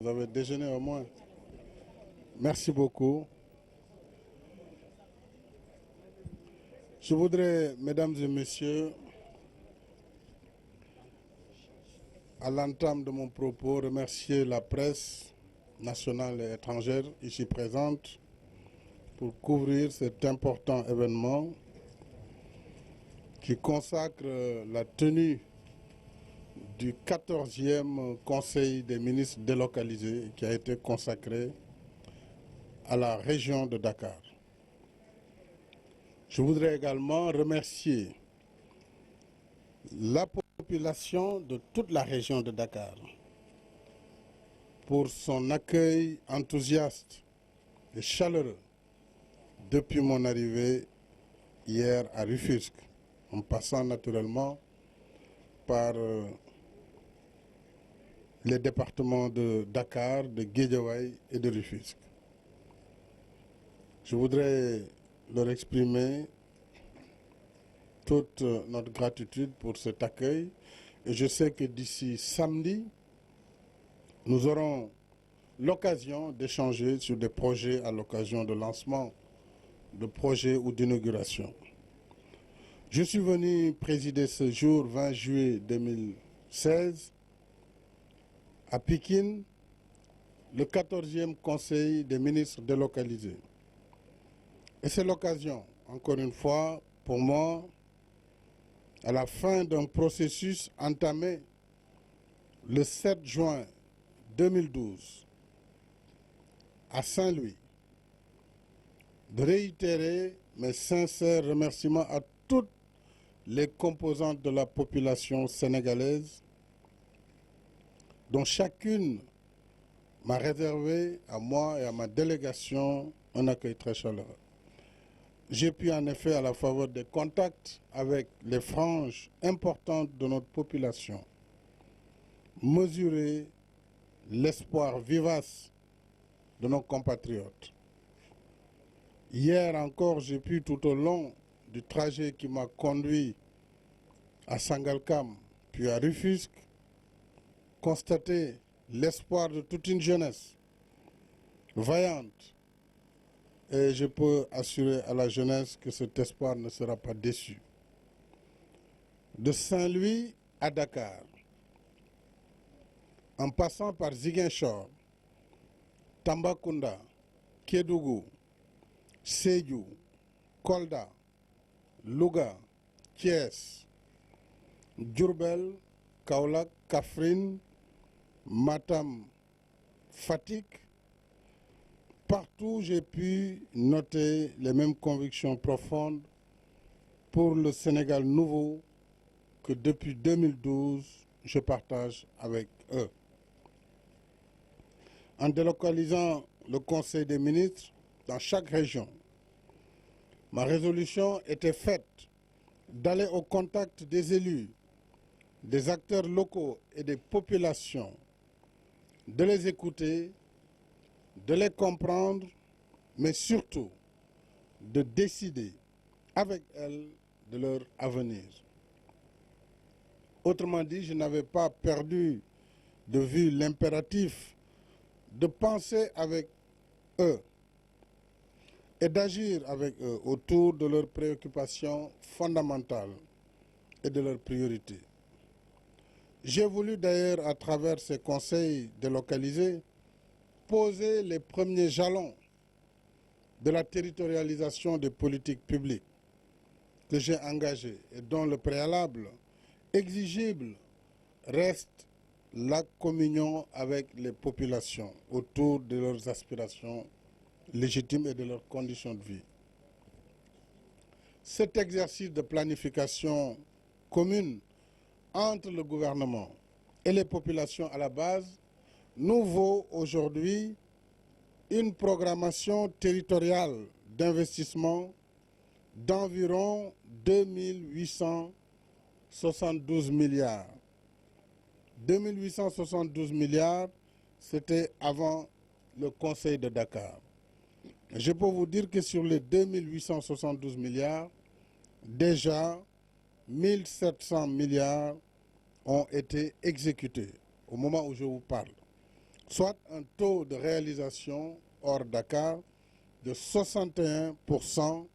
Vous avez déjeuné au moins. Merci beaucoup. Je voudrais, mesdames et messieurs, à l'entame de mon propos, remercier la presse nationale et étrangère ici présente pour couvrir cet important événement qui consacre la tenue du 14e Conseil des ministres délocalisés qui a été consacré à la région de Dakar. Je voudrais également remercier la population de toute la région de Dakar pour son accueil enthousiaste et chaleureux depuis mon arrivée hier à Rufisque, en passant naturellement par les départements de Dakar, de Guédiawaye et de Rufisque. Je voudrais leur exprimer toute notre gratitude pour cet accueil et je sais que d'ici samedi, nous aurons l'occasion d'échanger sur des projets à l'occasion de lancement de projets ou d'inauguration. Je suis venu présider ce jour 20 juillet 2016 à Pikine, le 14e Conseil des ministres délocalisés. Et c'est l'occasion, encore une fois, pour moi, à la fin d'un processus entamé le 7 juin 2012 à Saint-Louis, de réitérer mes sincères remerciements à toutes les composantes de la population sénégalaise, dont chacune m'a réservé à moi et à ma délégation un accueil très chaleureux. J'ai pu en effet, à la faveur des contacts avec les franges importantes de notre population, mesurer l'espoir vivace de nos compatriotes. Hier encore, j'ai pu tout au long du trajet qui m'a conduit à Sangalkam, puis à Rufisque, constater l'espoir de toute une jeunesse vaillante. Et je peux assurer à la jeunesse que cet espoir ne sera pas déçu. De Saint-Louis à Dakar, en passant par Ziguinchor, Tambacounda, Kédougou, Sédhiou, Kolda, Louga, Thiès, Diourbel, Kaolack, Kaffrine, Matam, Fatick, partout j'ai pu noter les mêmes convictions profondes pour le Sénégal nouveau que depuis 2012 je partage avec eux. En délocalisant le Conseil des ministres dans chaque région, ma résolution était faite d'aller au contact des élus, des acteurs locaux et des populations, de les écouter, de les comprendre, mais surtout de décider avec elles de leur avenir. Autrement dit, je n'avais pas perdu de vue l'impératif de penser avec eux et d'agir avec eux autour de leurs préoccupations fondamentales et de leurs priorités. J'ai voulu d'ailleurs, à travers ces conseils délocalisés, poser les premiers jalons de la territorialisation des politiques publiques que j'ai engagées et dont le préalable exigible reste la communion avec les populations autour de leurs aspirations légitimes et de leurs conditions de vie. Cet exercice de planification commune entre le gouvernement et les populations à la base nous vaut aujourd'hui une programmation territoriale d'investissement d'environ 2872 milliards. 2872 milliards, c'était avant le Conseil de Dakar. Je peux vous dire que sur les 2872 milliards, déjà 1700 milliards ont été exécutés au moment où je vous parle. soit un taux de réalisation hors Dakar de 61%,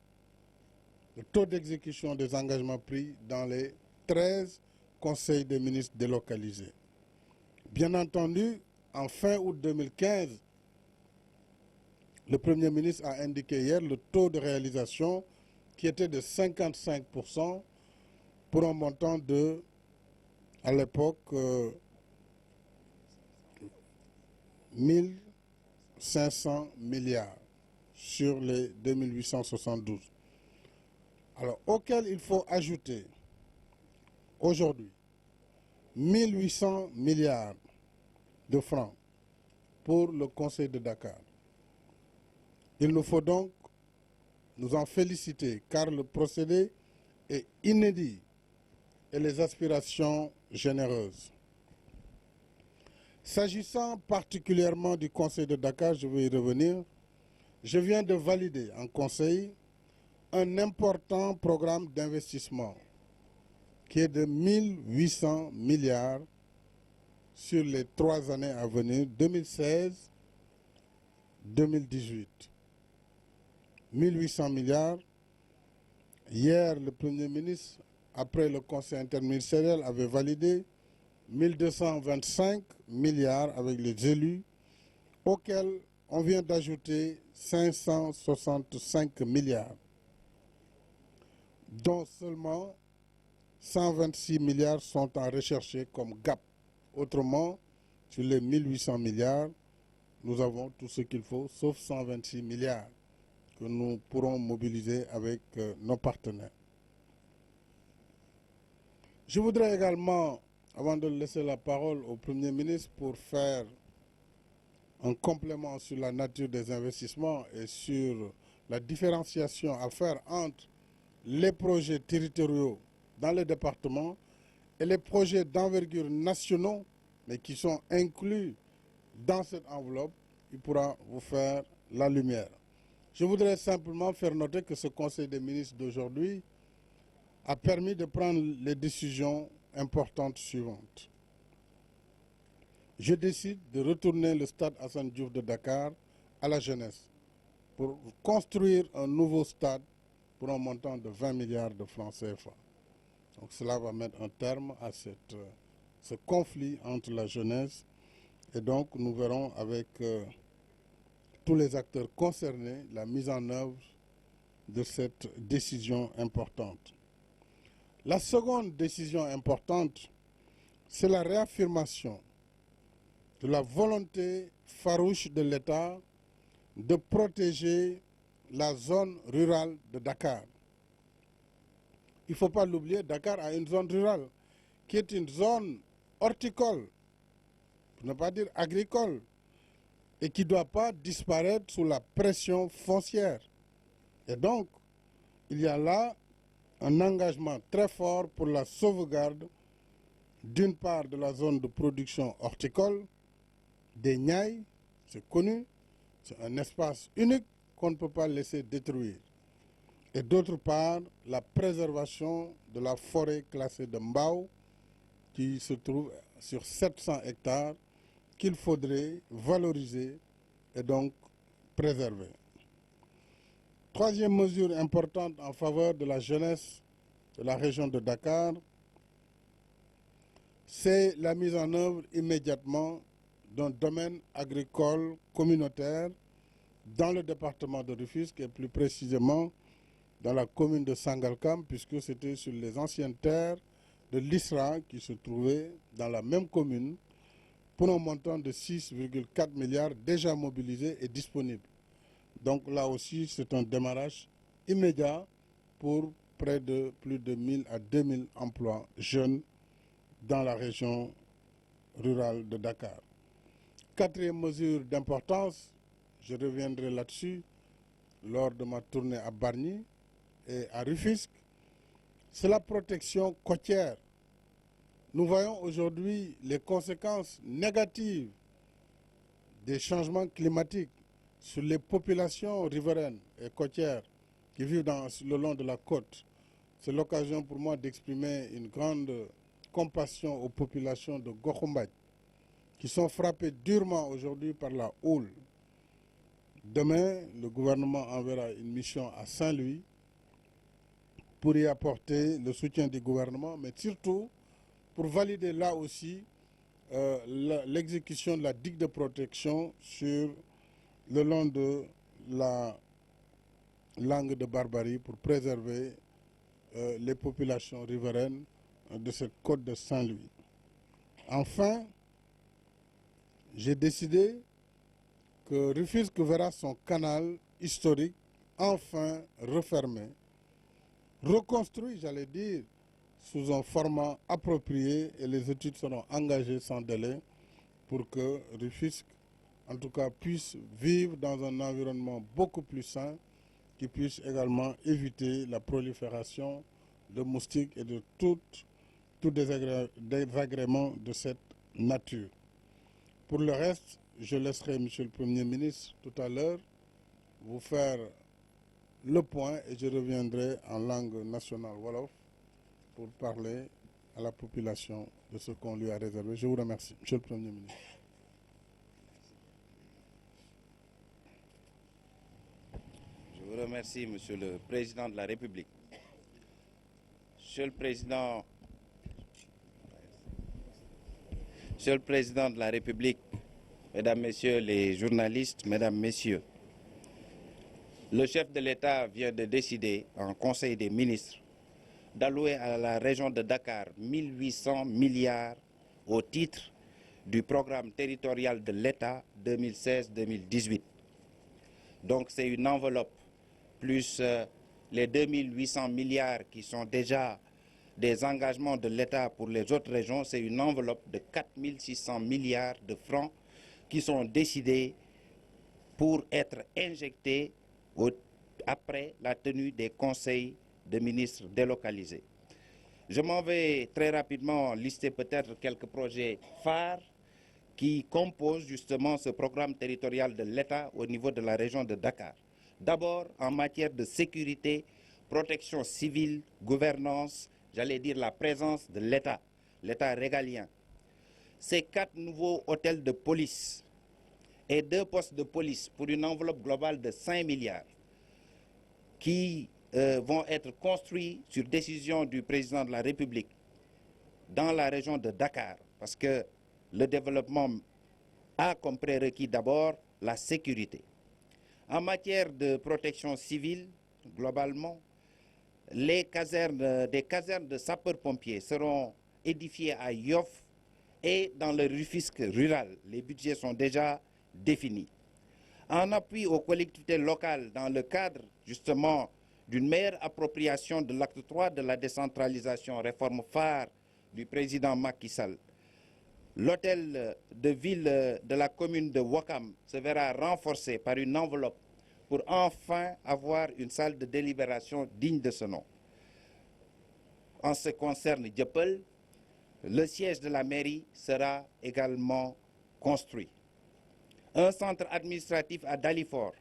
le taux d'exécution des engagements pris dans les 13 conseils des ministres délocalisés. Bien entendu, en fin août 2015, le Premier ministre a indiqué hier le taux de réalisation qui était de 55% pour un montant de, à l'époque, 1500 milliards sur les 2872. Alors, auquel il faut ajouter aujourd'hui 1800 milliards de francs pour le Conseil de Dakar. Il nous faut donc nous en féliciter car le procédé est inédit et les aspirations généreuses. S'agissant particulièrement du Conseil de Dakar, je vais y revenir, je viens de valider en Conseil un important programme d'investissement qui est de 1800 milliards sur les 3 années à venir, 2016-2018. 1800 milliards. Hier, le Premier ministre, après le Conseil interministériel, avait validé 1225 milliards avec les élus, auxquels on vient d'ajouter 565 milliards, dont seulement 126 milliards sont à rechercher comme gap. Autrement, sur les 1800 milliards, nous avons tout ce qu'il faut, sauf 126 milliards que nous pourrons mobiliser avec nos partenaires. Je voudrais également, avant de laisser la parole au Premier ministre pour faire un complément sur la nature des investissements et sur la différenciation à faire entre les projets territoriaux dans les départements et les projets d'envergure nationaux, mais qui sont inclus dans cette enveloppe, il pourra vous faire la lumière. Je voudrais simplement faire noter que ce Conseil des ministres d'aujourd'hui a permis de prendre les décisions importantes suivantes. Je décide de retourner le stade Assane Diouf de Dakar à la jeunesse pour construire un nouveau stade pour un montant de 20 milliards de francs CFA. Donc cela va mettre un terme à ce conflit entre la jeunesse et donc nous verrons avec tous les acteurs concernés la mise en œuvre de cette décision importante. La seconde décision importante, c'est la réaffirmation de la volonté farouche de l'État de protéger la zone rurale de Dakar. Il ne faut pas l'oublier, Dakar a une zone rurale qui est une zone horticole, pour ne pas dire agricole, et qui ne doit pas disparaître sous la pression foncière. Et donc, il y a là un engagement très fort pour la sauvegarde d'une part de la zone de production horticole, des Niayes, c'est connu, c'est un espace unique qu'on ne peut pas laisser détruire. Et d'autre part, la préservation de la forêt classée de Mbao, qui se trouve sur 700 hectares, qu'il faudrait valoriser et donc préserver. Troisième mesure importante en faveur de la jeunesse de la région de Dakar, c'est la mise en œuvre immédiatement d'un domaine agricole communautaire dans le département de Rufisque et plus précisément dans la commune de Sangalkam, puisque c'était sur les anciennes terres de l'ISRA qui se trouvaient dans la même commune pour un montant de 6,4 milliards déjà mobilisés et disponibles. Donc là aussi, c'est un démarrage immédiat pour près de plus de 1000 à 2000 emplois jeunes dans la région rurale de Dakar. Quatrième mesure d'importance, je reviendrai là-dessus lors de ma tournée à Bargny et à Rufisque, c'est la protection côtière. Nous voyons aujourd'hui les conséquences négatives des changements climatiques sur les populations riveraines et côtières qui vivent le long de la côte. C'est l'occasion pour moi d'exprimer une grande compassion aux populations de Gokhoumbadj qui sont frappés durement aujourd'hui par la houle. Demain, le gouvernement enverra une mission à Saint-Louis pour y apporter le soutien du gouvernement, mais surtout pour valider là aussi l'exécution de la digue de protection sur le long de la langue de Barbarie pour préserver les populations riveraines de cette côte de Saint-Louis. Enfin, j'ai décidé que Rufisque verra son canal historique enfin refermé, reconstruit, j'allais dire, sous un format approprié, et les études seront engagées sans délai pour que Rufisque, en tout cas, puisse vivre dans un environnement beaucoup plus sain, qui puisse également éviter la prolifération de moustiques et de tout désagrément de cette nature. Pour le reste, je laisserai Monsieur le Premier ministre tout à l'heure vous faire le point et je reviendrai en langue nationale Wolof pour parler à la population de ce qu'on lui a réservé. Je vous remercie, Monsieur le Premier ministre. Je vous remercie, Monsieur le Président de la République. Monsieur le Président de la République, Mesdames, Messieurs les journalistes, Mesdames, Messieurs, le chef de l'État vient de décider en Conseil des ministres d'allouer à la région de Dakar 1800 milliards au titre du programme territorial de l'État 2016-2018. Donc c'est une enveloppe plus les 2800 milliards qui sont déjà des engagements de l'État pour les autres régions, c'est une enveloppe de 4600 milliards de francs qui sont décidés pour être injectés après la tenue des conseils de ministres délocalisés. Je m'en vais très rapidement lister peut-être quelques projets phares qui composent justement ce programme territorial de l'État au niveau de la région de Dakar. D'abord, en matière de sécurité, protection civile, gouvernance, j'allais dire la présence de l'État, l'État régalien. Ces 4 nouveaux hôtels de police et 2 postes de police pour une enveloppe globale de 5 milliards qui vont être construits sur décision du président de la République dans la région de Dakar, parce que le développement a comme prérequis d'abord la sécurité. En matière de protection civile, globalement, des casernes de sapeurs-pompiers seront édifiées à Yoff et dans le Rufisque rural. Les budgets sont déjà définis. En appui aux collectivités locales dans le cadre justement d'une meilleure appropriation de l'acte 3 de la décentralisation, réforme phare du président Macky Sall, l'hôtel de ville de la commune de Ouakam se verra renforcé par une enveloppe pour enfin avoir une salle de délibération digne de ce nom. En ce qui concerne Dieuppeul, le siège de la mairie sera également construit. Un centre administratif à Dalifort,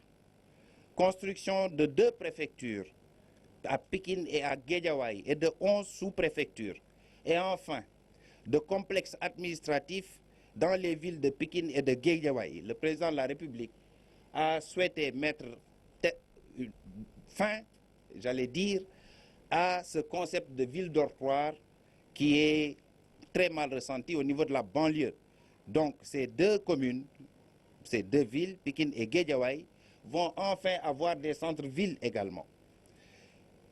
construction de 2 préfectures, à Pikine et à Guédiawaye, et de 11 sous-préfectures. Et enfin, de complexes administratifs dans les villes de Pikine et de Guédiawaye. Le président de la République a souhaité mettre fin, j'allais dire, à ce concept de ville dortoir qui est très mal ressenti au niveau de la banlieue. Donc ces 2 communes, ces 2 villes, Pikine et Guédiawaye, vont enfin avoir des centres-villes également.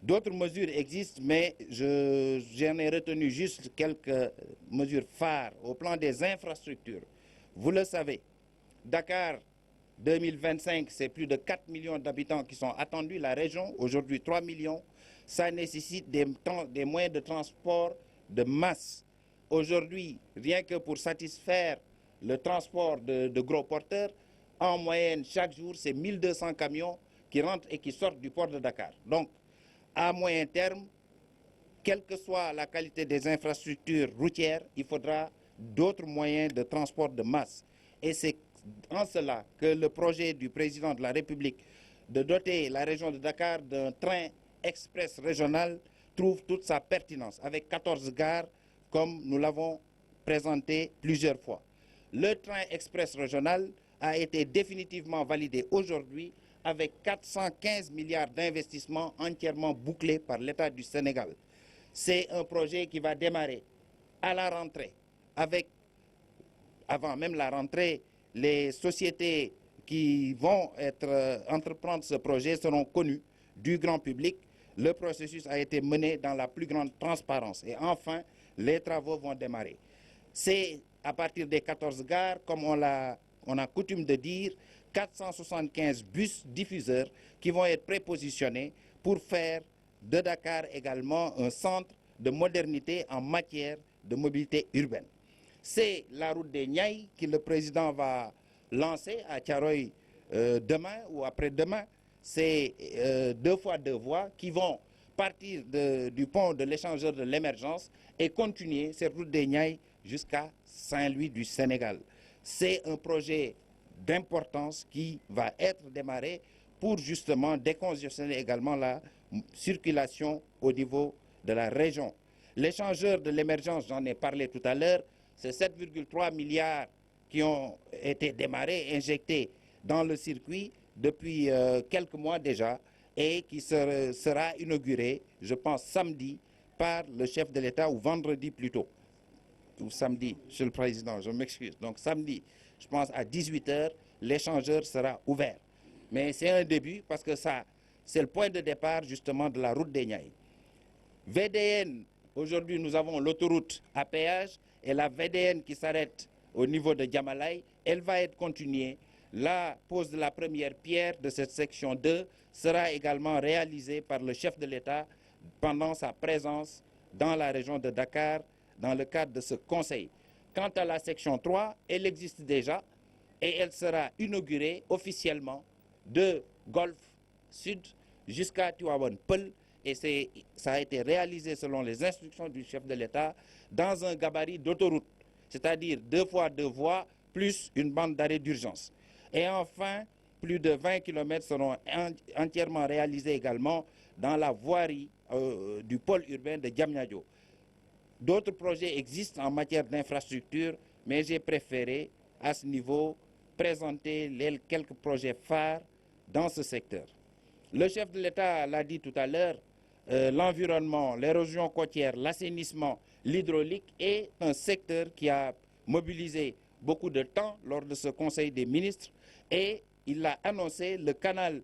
D'autres mesures existent, mais j'en ai retenu juste quelques mesures phares au plan des infrastructures. Vous le savez, Dakar 2025, c'est plus de 4 millions d'habitants qui sont attendus. La région, aujourd'hui 3 millions. Ça nécessite des moyens de transport de masse. Aujourd'hui, rien que pour satisfaire le transport de gros porteurs, en moyenne, chaque jour, c'est 1200 camions qui rentrent et qui sortent du port de Dakar. Donc, à moyen terme, quelle que soit la qualité des infrastructures routières, il faudra d'autres moyens de transport de masse. Et c'est en cela que le projet du président de la République de doter la région de Dakar d'un train express régional trouve toute sa pertinence, avec 14 gares, comme nous l'avons présenté plusieurs fois. Le train express régional a été définitivement validé aujourd'hui avec 415 milliards d'investissements entièrement bouclés par l'État du Sénégal. C'est un projet qui va démarrer à la rentrée. Avant même la rentrée, les sociétés qui vont entreprendre ce projet seront connues du grand public. Le processus a été mené dans la plus grande transparence. Et enfin, les travaux vont démarrer. C'est à partir des 14 gares, comme on a coutume de dire, 475 bus diffuseurs qui vont être prépositionnés pour faire de Dakar également un centre de modernité en matière de mobilité urbaine. C'est la route des Niayes que le président va lancer à Thiaroye demain ou après-demain. C'est 2 fois 2 voies qui vont partir du pont de l'échangeur de l'émergence et continuer cette route des Niayes jusqu'à Saint-Louis du Sénégal. C'est un projet d'importance qui va être démarré pour justement décongestionner également la circulation au niveau de la région. L'échangeur de l'émergence, j'en ai parlé tout à l'heure, c'est 7,3 milliards qui ont été démarrés, injectés dans le circuit depuis quelques mois déjà et qui sera inauguré, je pense, samedi par le chef de l'État ou vendredi plutôt. Ou samedi, Monsieur le Président, je m'excuse. Donc samedi, je pense à 18 h, l'échangeur sera ouvert. Mais c'est un début parce que ça, c'est le point de départ justement de la route des Niayes. VDN, aujourd'hui nous avons l'autoroute à péage et la VDN qui s'arrête au niveau de Diamalaye, elle va être continuée. La pose de la première pierre de cette section 2 sera également réalisée par le chef de l'État pendant sa présence dans la région de Dakar dans le cadre de ce conseil. Quant à la section 3, elle existe déjà et elle sera inaugurée officiellement de Golfe Sud jusqu'à Tivaouane Peulh et ça a été réalisé selon les instructions du chef de l'État dans un gabarit d'autoroute, c'est-à-dire 2 fois 2 voies plus une bande d'arrêt d'urgence. Et enfin, plus de 20 km seront entièrement réalisés également dans la voirie du pôle urbain de Diamniadio. D'autres projets existent en matière d'infrastructure, mais j'ai préféré à ce niveau présenter quelques projets phares dans ce secteur. Le chef de l'État l'a dit tout à l'heure, l'environnement, l'érosion côtière, l'assainissement, l'hydraulique est un secteur qui a mobilisé beaucoup de temps lors de ce Conseil des ministres et il l'a annoncé, le canal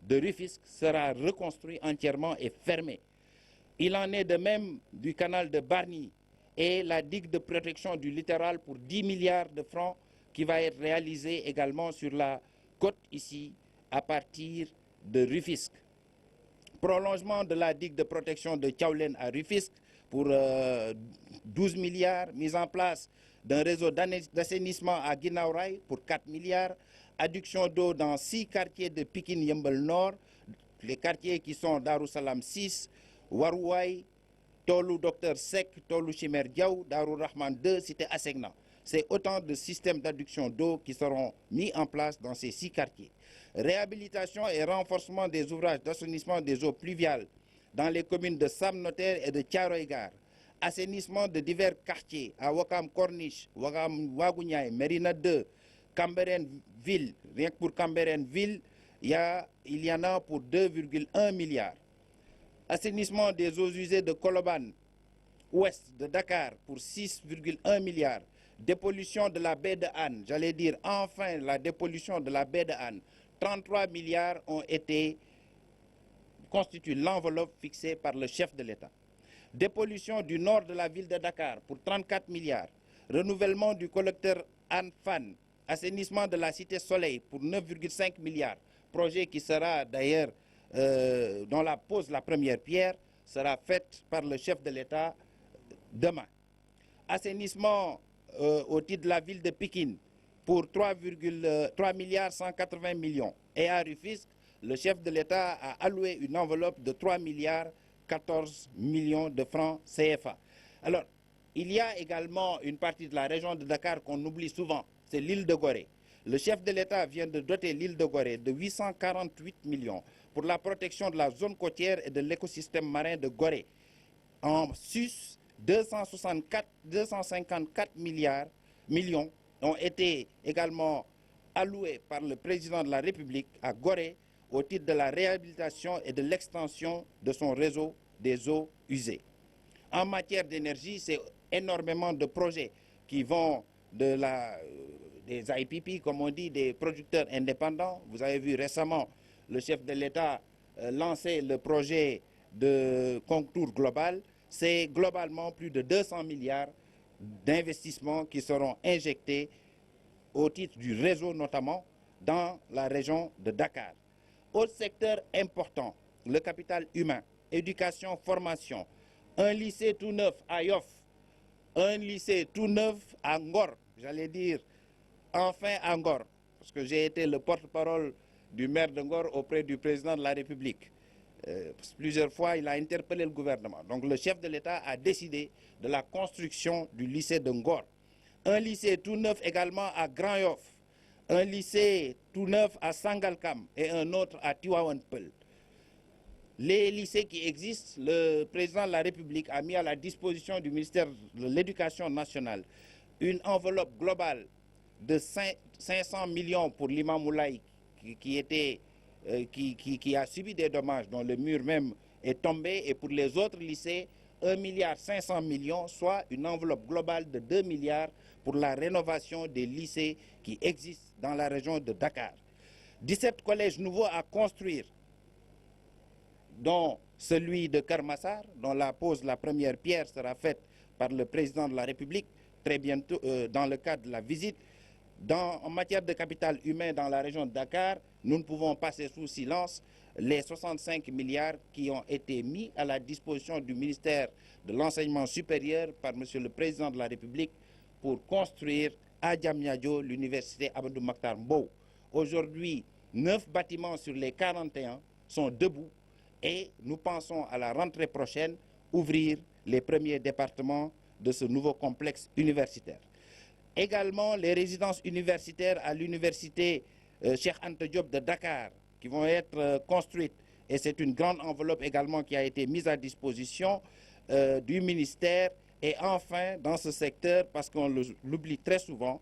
de Rufisque sera reconstruit entièrement et fermé. Il en est de même du canal de Bargny et la digue de protection du littoral pour 10 milliards de francs qui va être réalisée également sur la côte ici à partir de Rufisque. Prolongement de la digue de protection de Thiaoulène à Rufisque pour 12 milliards, mise en place d'un réseau d'assainissement à Guinaouraï pour 4 milliards, adduction d'eau dans 6 quartiers de Pikine Yeumbeul Nord, les quartiers qui sont Darussalam 6, Warouaï, Tolu Dr Sek, Tolu Chimer Diaw, Darou Rahman 2, Cité Assegna. C'est autant de systèmes d'adduction d'eau qui seront mis en place dans ces 6 quartiers. Réhabilitation et renforcement des ouvrages d'assainissement des eaux pluviales dans les communes de Sam Notaire et de Thiaroye Gare. Assainissement de divers quartiers à Ouakam Corniche, Ouakam Wagouniaï, Mérina 2, Cambérène Ville. Rien que pour Cambérène Ville, il y en a pour 2,1 milliards. Assainissement des eaux usées de Colobane, ouest de Dakar pour 6,1 milliards. Dépollution de la baie de Hann, j'allais dire enfin la dépollution de la baie de Hann. 33 milliards ont été constituent l'enveloppe fixée par le chef de l'État. Dépollution du nord de la ville de Dakar pour 34 milliards. Renouvellement du collecteur Hann-Fan. Assainissement de la cité Soleil pour 9,5 milliards. Projet qui sera d'ailleurs, dont la première pierre sera faite par le chef de l'État demain. Assainissement au titre de la ville de Pikine pour 3 milliards 180 millions. Et à Rufisque, le chef de l'État a alloué une enveloppe de 3 milliards 14 millions de francs CFA. Alors, il y a également une partie de la région de Dakar qu'on oublie souvent, c'est l'île de Gorée. Le chef de l'État vient de doter l'île de Gorée de 848 millions pour la protection de la zone côtière et de l'écosystème marin de Gorée. En sus, 254 millions ont été également alloués par le président de la République à Gorée au titre de la réhabilitation et de l'extension de son réseau des eaux usées. En matière d'énergie, c'est énormément de projets qui vont des IPP, comme on dit, des producteurs indépendants. Vous avez vu récemment le chef de l'État lancer le projet de contour global. C'est globalement plus de 200 milliards d'investissements qui seront injectés au titre du réseau notamment dans la région de Dakar. Autre secteur important, le capital humain, éducation, formation, un lycée tout neuf à Yoff, un lycée tout neuf à Ngor, j'allais dire enfin à Ngor, parce que j'ai été le porte-parole du maire de Ngor auprès du président de la République. Plusieurs fois, il a interpellé le gouvernement. Donc le chef de l'État a décidé de la construction du lycée de Ngor. Un lycée tout neuf également à Grand Yoff, un lycée tout neuf à Sangalkam et un autre à Tivaouane-Peulh. Les lycées qui existent, le président de la République a mis à la disposition du ministère de l'Éducation nationale une enveloppe globale de 500 millions pour l'imam Moulay qui a subi des dommages, dont le mur même est tombé, et pour les autres lycées, 1,5 milliard, soit une enveloppe globale de 2 milliards pour la rénovation des lycées qui existent dans la région de Dakar. 17 collèges nouveaux à construire, dont celui de Kermassar, dont la première pierre sera faite par le président de la République très bientôt dans le cadre de la visite. En matière de capital humain dans la région de Dakar, nous ne pouvons passer sous silence les 65 milliards qui ont été mis à la disposition du ministère de l'Enseignement supérieur par M. le Président de la République pour construire à Diamniadio l'université Amadou Mahtar Mbow. Aujourd'hui, 9 bâtiments sur les 41 sont debout et nous pensons à la rentrée prochaine ouvrir les premiers départements de ce nouveau complexe universitaire. Également les résidences universitaires à l'université Cheikh Anta Diop de Dakar qui vont être construites, et c'est une grande enveloppe également qui a été mise à disposition du ministère. Et enfin, dans ce secteur, parce qu'on l'oublie très souvent,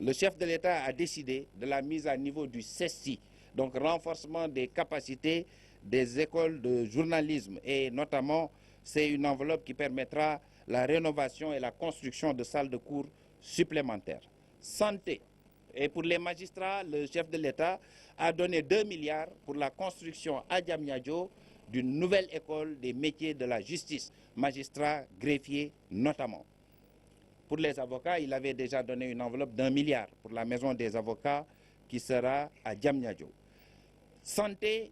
le chef de l'État a décidé de la mise à niveau du CESTI, donc renforcement des capacités des écoles de journalisme, et notamment c'est une enveloppe qui permettra la rénovation et la construction de salles de cours supplémentaires. Santé. Et pour les magistrats, le chef de l'État a donné 2 milliards pour la construction à Diamniadio d'une nouvelle école des métiers de la justice, magistrats, greffiers notamment. Pour les avocats, il avait déjà donné une enveloppe d'1 milliard pour la maison des avocats qui sera à Diamniadio. Santé,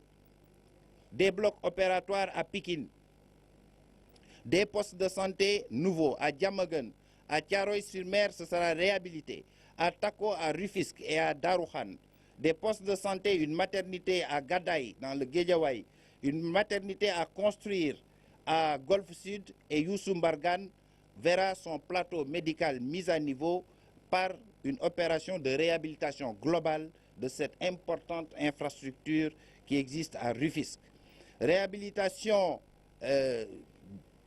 des blocs opératoires à Pikine, des postes de santé nouveaux à Diamaguène, à Thiaroye-sur-Mer, ce sera réhabilité, à Tako, à Rufisque et à Daroukhan, des postes de santé, une maternité à Gadaï, dans le Guédiawaye, une maternité à construire à Golfe Sud, et Youssou Mbargane verra son plateau médical mis à niveau par une opération de réhabilitation globale de cette importante infrastructure qui existe à Rufisque. Réhabilitation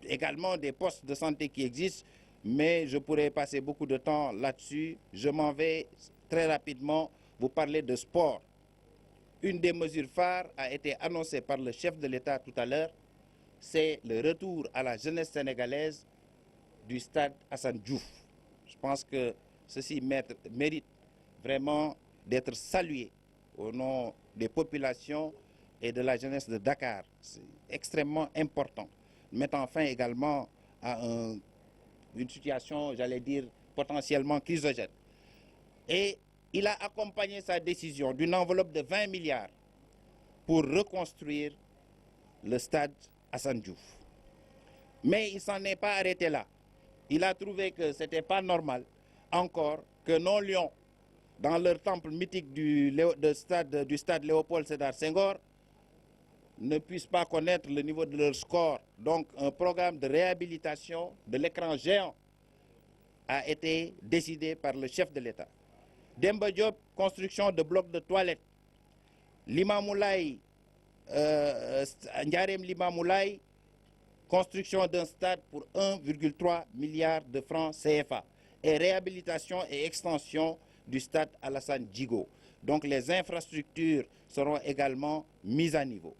également des postes de santé qui existent, mais je pourrais passer beaucoup de temps là-dessus. Je m'en vais très rapidement vous parler de sport. Une des mesures phares a été annoncée par le chef de l'État tout à l'heure, c'est le retour à la jeunesse sénégalaise du stade Assane Diouf. Je pense que ceci mérite vraiment d'être salué au nom des populations et de la jeunesse de Dakar. C'est extrêmement important, mettant fin également à une situation, j'allais dire, potentiellement chrysogène. Et il a accompagné sa décision d'une enveloppe de 20 milliards pour reconstruire le stade Assane Diouf. Mais il ne s'en est pas arrêté là. Il a trouvé que ce n'était pas normal encore que nos Lions, dans leur temple mythique du stade Léopold Sédar Senghor, ne puissent pas connaître le niveau de leur score. Donc un programme de réhabilitation de l'écran géant a été décidé par le chef de l'État. Demba Diop, construction de blocs de toilettes. Limamoulaye, Ndiarem Limamoulaye, construction d'un stade pour 1,3 milliard de francs CFA. et réhabilitation et extension du stade Alassane Djigo. Donc les infrastructures seront également mises à niveau.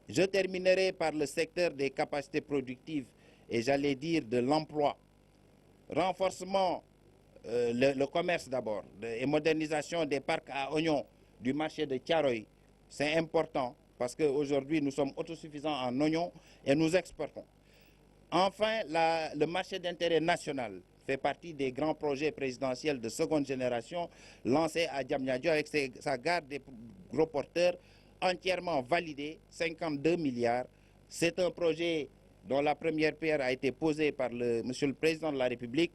Je terminerai par le secteur des capacités productives et j'allais dire de l'emploi. Renforcement le commerce d'abord et modernisation des parcs à oignons du marché de Thiaroye. C'est important parce qu'aujourd'hui nous sommes autosuffisants en oignons et nous exportons. Enfin, le marché d'intérêt national fait partie des grands projets présidentiels de seconde génération lancés à Diamniadio avec sa gare des gros porteurs entièrement validée, 52 milliards. C'est un projet dont la première pierre a été posée par Monsieur le Président de la République.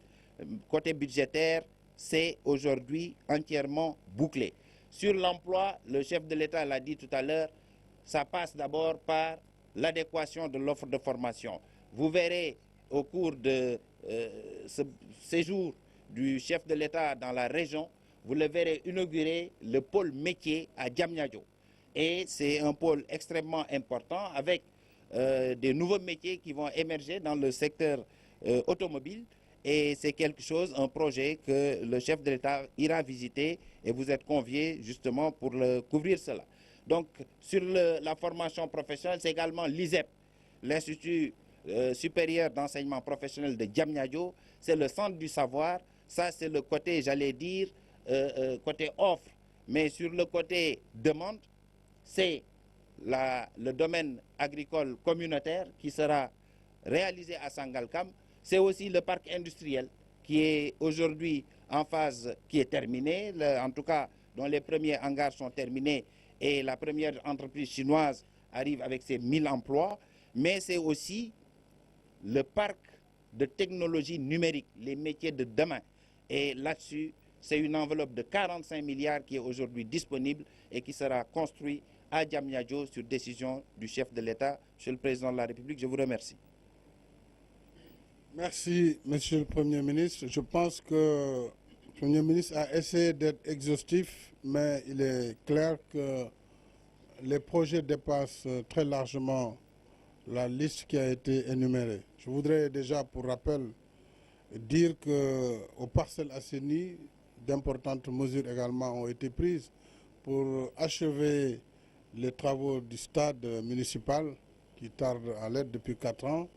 Côté budgétaire, c'est aujourd'hui entièrement bouclé. Sur l'emploi, le chef de l'État l'a dit tout à l'heure, ça passe d'abord par l'adéquation de l'offre de formation. Vous verrez au cours de ce séjour du chef de l'État dans la région, vous le verrez inaugurer le pôle métier à Diamniadio. Et c'est un pôle extrêmement important avec des nouveaux métiers qui vont émerger dans le secteur automobile. Et c'est quelque chose, un projet que le chef de l'État ira visiter et vous êtes conviés justement pour couvrir cela. Donc sur la formation professionnelle, c'est également l'ISEP, l'Institut supérieur d'enseignement professionnel de Diamniadio. C'est le centre du savoir. Ça, c'est le côté, j'allais dire, côté offre. Mais sur le côté demande, c'est le domaine agricole communautaire qui sera réalisé à Sangalkam. C'est aussi le parc industriel qui est aujourd'hui en phase, qui est terminé, en tout cas dont les premiers hangars sont terminés et la première entreprise chinoise arrive avec ses 1000 emplois. Mais c'est aussi le parc de technologie numérique, les métiers de demain. Et là-dessus, c'est une enveloppe de 45 milliards qui est aujourd'hui disponible et qui sera construite à Diamniadio sur décision du chef de l'État, Monsieur le Président de la République. Je vous remercie. Merci, Monsieur le Premier ministre. Je pense que le Premier ministre a essayé d'être exhaustif, mais il est clair que les projets dépassent très largement la liste qui a été énumérée. Je voudrais déjà, pour rappel, dire qu'aux Parcelles Assainies, d'importantes mesures également ont été prises pour achever les travaux du stade municipal qui tardent à l'être depuis 4 ans,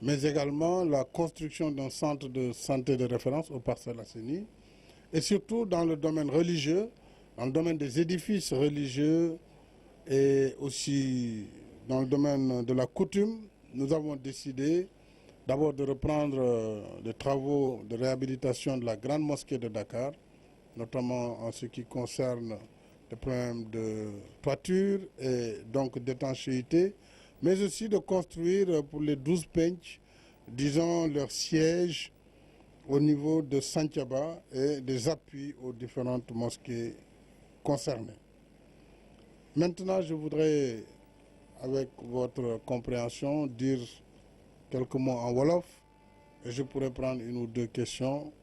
mais également la construction d'un centre de santé de référence aux Parcelles Assainies, et surtout dans le domaine religieux, dans le domaine des édifices religieux et aussi dans le domaine de la coutume, nous avons décidé d'abord de reprendre les travaux de réhabilitation de la grande mosquée de Dakar, notamment en ce qui concerne les problèmes de toiture et donc d'étanchéité, mais aussi de construire pour les 12 pench, disons, leur siège au niveau de Santhiaba et des appuis aux différentes mosquées concernées. Maintenant, je voudrais, avec votre compréhension, dire quelques mots en Wolof et je pourrais prendre une ou deux questions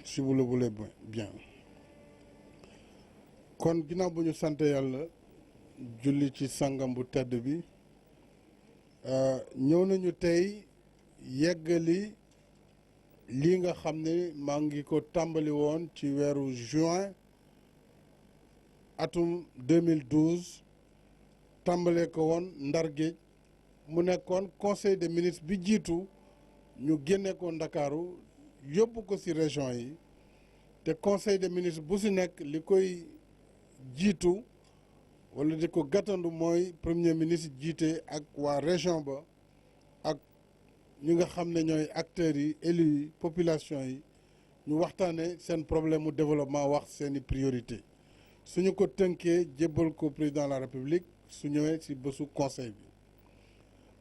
si vous le voulez bien. Kon ginnaaw bu ñu sant yàlla julli ci sangam bu tedd bi ñëw nañu tey yeggali lii nga xam ne maa ngi ko tàmbali woon ci weeru juin atum 2012 tàmbalee ko woon Ndar Géej mu nekkoon conseil des ministres bi jiitu ñu génne ko Ndakaaru yóbbu ko ci région yi te conseil des ministres bu ci nekk li koy jiitu wala di ko gàttandu mooy premier ministre jiite ak waa région ba ak ñi nga xam ne ñooy acteurs yi élus yi population yi ñu waxtaane seen problème mu développement wax seeni priorité suñu ko tënkee jébbal ko président de la république su ñëwee ci bésu conseil bi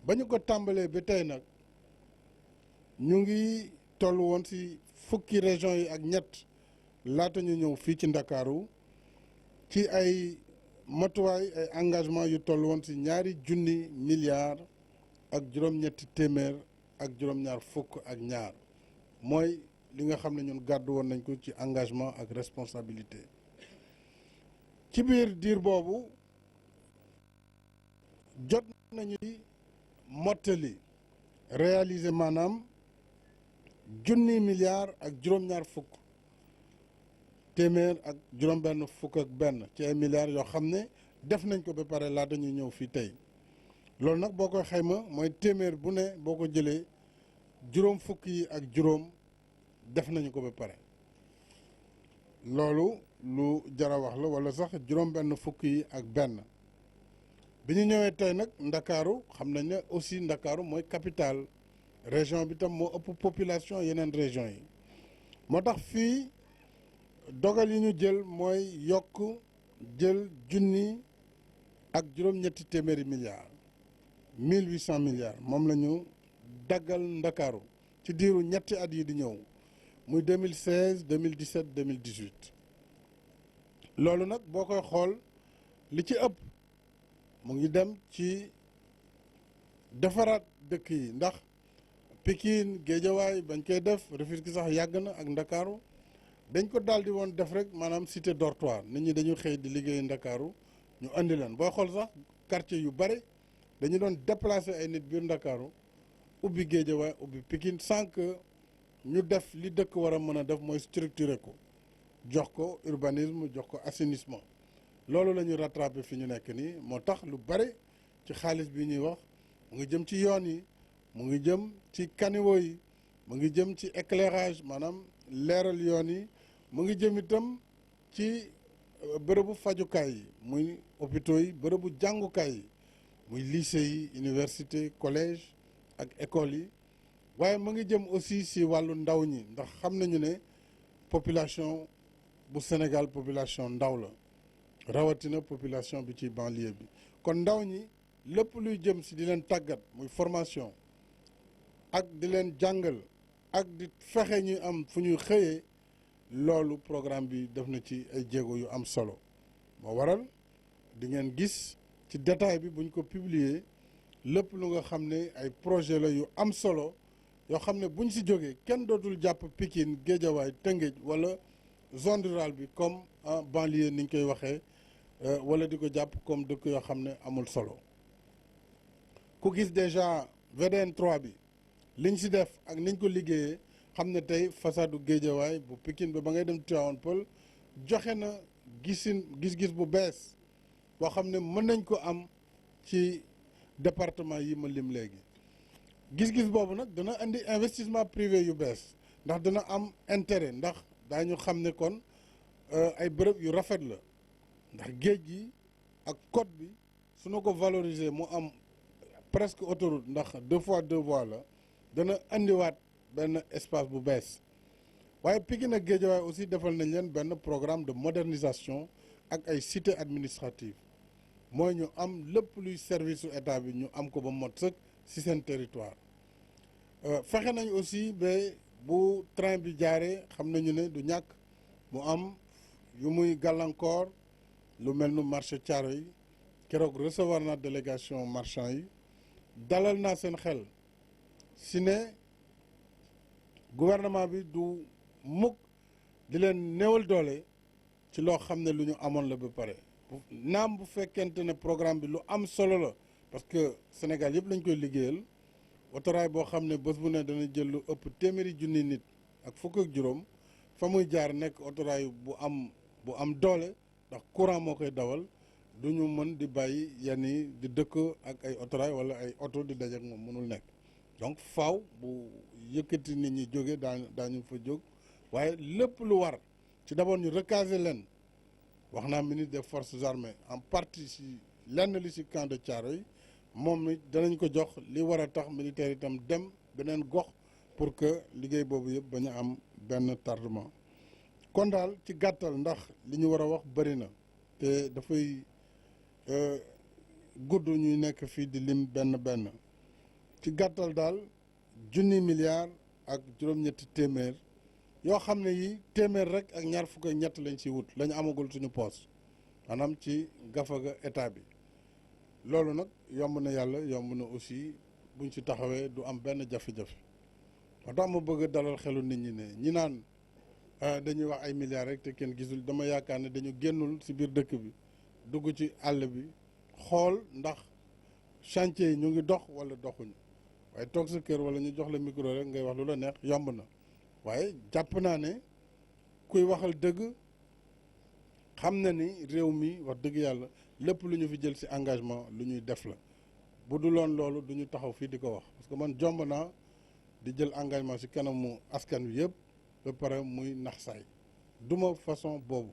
ba ñu ko tàmbalee ba tey nag ñu ngi toll woon ci fukki région yi ak ñett laata ñu ñëw fii ci Ndakaaru ci ay matuwaay ay engagement yu toll woon ci 2 milliards ak juróom-ñetti téeméer ak juróom-ñaar fukk ak ñaar mooy li nga xam ne ñun gàddu woon nañ ko ci engagement ak responsabilité ci biir diir boobu jot nañu mottali réaliser maanaam junni milliards ak juróom-ñaar fukk téeméer ak juróom-benn fukk ak benn ci ay milliards yoo xam ne def nañ ko ba pare laata ñuy ñëw fii tey loolu nag boo koy xayma mooy téeméer bu ne boo ko jëlee juróom fukk yi ak juróom def nañu ko ba pare loolu lu jara wax la wala sax juróom-benn fukk yi ak benn bi ñu ñëwee tey nag ndakaaru xam nañ ne aussi ndakaaru mooy capitale région bi tam moo ëpp population yeneen région yi moo tax fii dogal yi ñu jël mooy yokk jël junni ak juróom-ñetti téeméeri milliards 1800 milliards moom la ñu daggal ndakaaru ci diiru ñetti at yi di ñëw muy 2016 2017 2018 loolu nag boo koy xool li ci ëpp mu ngi dem ci defaraat dëkk yi ndax Pikine Guédiawaye bañ koy def Rufisque sax yàgg na ak ndakaaru dañ ko daal di woon def rek maanaam cité dortoir nit ñi dañu xëy di liggéey ndakaaru ñu andi leen booy xool sax quartier yu bare dañu doon déplacer ay nit biir ndakaaru ubbi Guédiawaye ubbi Pikine sans que ñu def li dëkk war a mën a def mooy structurer ko jox ko urbanisme jox ko assainissement loolu la ñu rattrapé fi ñu nekk nii moo tax lu bare ci xaalis bi ñuy wax mu ngi jëm ci yoon yi mu ngi jëm ci caniveau yi mu ngi jëm ci éclairage maanaam leeral yoon yi mu ngi jëm itam ci bërëbu fajukaay yi muy hôpitaux yi bërëbu jàngukaay yi muy lycée yi université collège ak école yi waaye mu ngi jëm aussi si wàllu ndaw ñi ndax xam nañu ne population bu Sénégal population ndaw la rawatina population bi ci banlieue bi kon ndaw ñi lépp luy jëm si di leen tàggat muy formation ak di leen jàngal ak di fexe ñu am fu ñuy xëyee loolu programme bi def na ci ay jéego yu am solo moo waral di ngeen gis ci détail bi buñ ko publier lépp lu nga xam ne ay projet la yu am solo yoo xam ne buñ si jógee kenn dootul jàpp Pikine Guédiawaye Tëngéej wala zone rurale bi comme en banlieue ni ñu koy waxee wala di ko jàpp comme dëkk yoo xam ne amul solo ku gis déjà VDN 3 bi liñ si def ak niñ ko liggéeyee xam ne tey façadu Guédiawaye bu Pikine ba ngay dem Tivaouane Peulh joxe na gis-gis bu bees boo xam ne mën nañ ko am ci département yi ma lim léegi gis-gis boobu nag dana indi investissement privé yu bees ndax dana am intérêt ndax daañu xam ne kon ay bërëb yu rafet la ndax géej gi ak côte bi su na ko valoriser mu am presque autoroute ndax 2x2 voies la dana indiwaat benn espace bu bees waaye Pikine ak Guédiawaye aussi defal nañ leen benn programme de modernisation ak ay cité administrative mooy ñu am lépp luy service su état bi ñu am ko ba mot sëkk ci seen territoire fexe nañ aussi ba bu train bi jaaree xam nañu ne du ñàkk mu am yu muy gàllankoor lu mel nu marché Thiaroye yi keroog recevoir na délégation marchand yi dalal naa seen xel si ne gouvernement bi du mukk di leen néewal doole ci loo xam ne lu ñu amoon la ba pare naam bu fekkente ne programme bi lu am solo la parce que Sénégal yëpp lañ koy liggéeyal autorail boo xam ne bés bu ne dana jël lu ëpp téeméeri junni nit ak fukk ak juróom fa muy jaar nekk autorail bu am doole ndax courant moo koy dawal du ñu mën di bàyyi yenn yi di dëkk ak ay autorail wala ay oto di daje ak moom mënul nekk donc faaw bu yëkkati nit ñi jóge daañu fa jóg waaye lépp lu war ci d'abord ñu recaser leen wax naa ministre des forces armées en partie si lenn li si camp de Thiaroye moom it danañ ko jox li war a tax militaire itam dem beneen gox pour que liggéey boobu yëpp bañ a am benn tardement kon daal ci gàttal ndax li ñu war a wax bëri na te dafay gudd ñuy nekk fii di lim benn ci gàttal daal 1 milliard ak juróom-ñetti téeméer yoo xam ne yi téeméer rek ak ñaar fukk ak ñett lañ ci wut lañ amagul suñu poos maanaam ci gafaga état bi loolu nag yomb na yàlla yomb na aussi buñ ci taxawee du am benn jafe-jafe moo tax ma bëgg a dalal xelu nit ñi ne ñi naan dañuy wax ay milliards rek te kenn gisul dama yaakaar ne dañu génnul ci biir dëkk bi dugg ci àll bi xool ndax chantier yi ñu ngi dox wala doxuñu waaye toog sa kër wala ñu jox la micro rek ngay wax lu la neex yomb na waaye jàpp naa ne kuy waxal dëgg xam na ni réew mi wax dëgg yàlla lépp lu ñu fi jël ci engagement lu ñuy def la bu du loon loolu du ñu taxaw fii di ko wax parce que man jomb naa di jël engagement ci kanamu askan wi yëpp ba pare muy nax saay duma façon boobu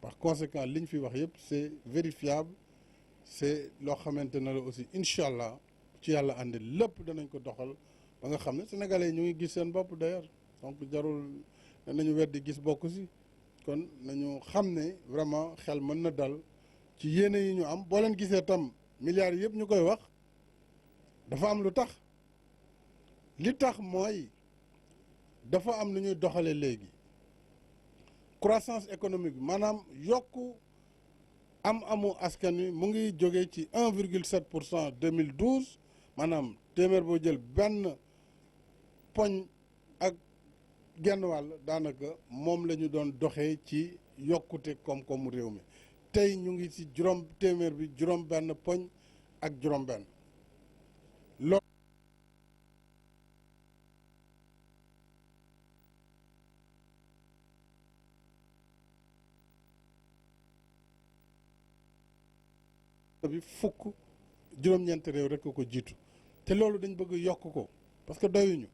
par conséquent li ñu fi wax yëpp c'est vérifiable c'est loo xamante ne la aussi incha allah ci yàlla àndi lépp danañ ko doxal ba nga xam ne sénégalais ñu ngi gis seen bopp d'ailleurs donc jarul nañu weddi gis bokk ci kon nañu xam ne vraiment xel mën na dal ci yéene yi ñu am boo leen gisee tam milliards yi yëpp ñu koy wax dafa am lu tax li tax mooy dafa am lu ñuy doxalee léegi croissance économique bi maanaam yokku amu askan wi mu ngi jógee ci 1,7% 2012 maanaam téeméer boo jël benn poñ ak genn wàll daanaka moom la ñu doon doxee ci yokkute koom-koomu réew mi tey ñu ngi ci téeméer bi juróom benn poñ ak juróom benn loolu bi fukk juróom-ñeent réew rek ko jiitu te loolu dañ bëgg yokk ko parce que doyuñu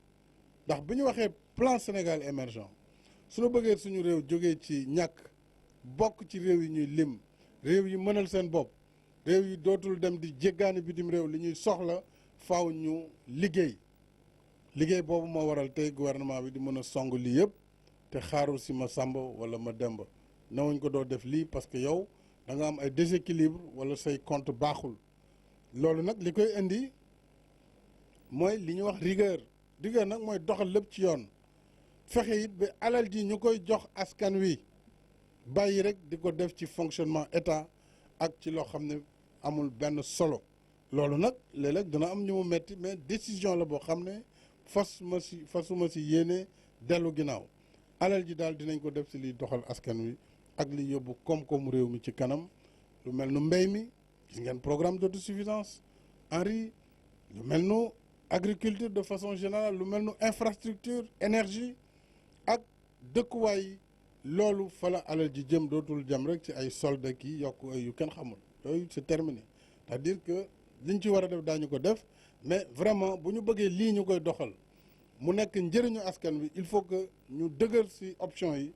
ndax bu ñu waxee plan Sénégal émergent suñu bëggee suñu réew jógee ci ñàkk bokk ci réew yi ñuy lim réew yi mënal seen bopp réew yi dootul dem di jéggaani bitim réew li ñuy soxla faaw ñu liggéey boobu moo waral tey gouvernement bi di mën a song lii yëpp te xaarul si ma Samba wala ma Demba nawuñ ko doo def lii parce que yow da nga am ay déséquilibre wala say compte baaxul loolu nag li koy indi mooy li ñuy wax rigueur nag mooy doxal lépp ci yoon fexe it ba alal ji ñu koy jox askan wi bàyyi rek di ko def ci fonctionnement état ak ci loo xam ne amul benn solo loolu nag léeg-léeg dina am ñu mu metti mais décision la boo xam ne fasuma si yéene dellu ginnaaw alal ji daal dinañ ko def si liy doxal askan wi ak li yóbbu koom-koomu réew mi ci kanam lu mel nu mbéy mi gis ngeen programme d'autosuffisance en riz lu mel nu agriculture de façon générale lu mel nu infrastructure énergie ak dëkkuwaay loolu fa la alal ji jëm dootul jëm rek ci ay solde kii yokk ay yu kenn xamul yooyu c'est terminé c'est-à-dire que liñ ci war a def daañu ko def mais vraiment bu ñu bëggee lii ñu koy doxal mu nekk njëriñu askan wi il faut que ñu dëgër ci option yi